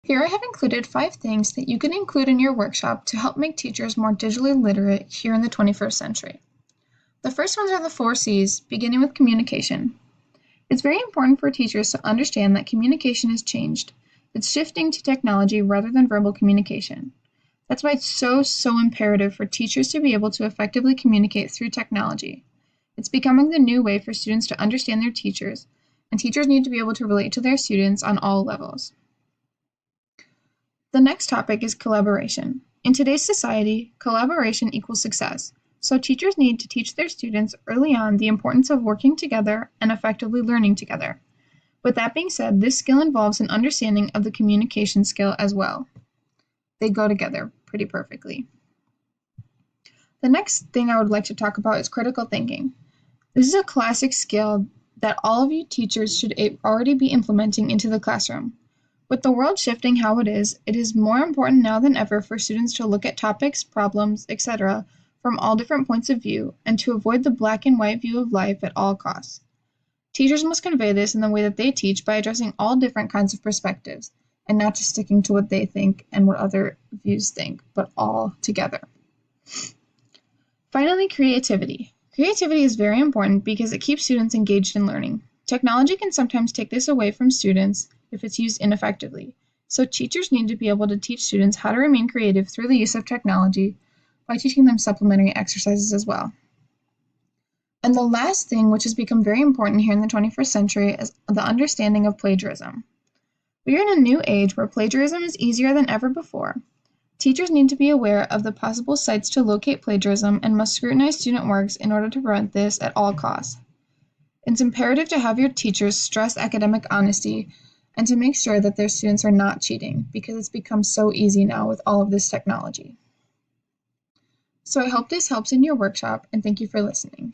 Here I have included 5 things that you can include in your workshop to help make teachers more digitally literate here in the 21st century. The first ones are the 4 C's, beginning with communication. It's very important for teachers to understand that communication has changed. It's shifting to technology rather than verbal communication. That's why it's so imperative for teachers to be able to effectively communicate through technology. It's becoming the new way for students to understand their teachers, and teachers need to be able to relate to their students on all levels. The next topic is collaboration. In today's society, collaboration equals success, so teachers need to teach their students early on the importance of working together and effectively learning together. With that being said, this skill involves an understanding of the communication skill as well. They go together pretty perfectly. The next thing I would like to talk about is critical thinking. This is a classic skill that all of you teachers should already be implementing into the classroom. With the world shifting how it is more important now than ever for students to look at topics, problems, etc. from all different points of view and to avoid the black and white view of life at all costs. Teachers must convey this in the way that they teach by addressing all different kinds of perspectives and not just sticking to what they think and what other views think, but all together. Finally, creativity. Creativity is very important because it keeps students engaged in learning. Technology can sometimes take this away from students if it's used ineffectively, so teachers need to be able to teach students how to remain creative through the use of technology by teaching them supplementary exercises as well. And the last thing, which has become very important here in the 21st century, is the understanding of plagiarism. We are in a new age where plagiarism is easier than ever before. Teachers need to be aware of the possible sites to locate plagiarism and must scrutinize student works in order to prevent this at all costs. It's imperative to have your teachers stress academic honesty and to make sure that their students are not cheating because it's become so easy now with all of this technology. So I hope this helps in your workshop and thank you for listening.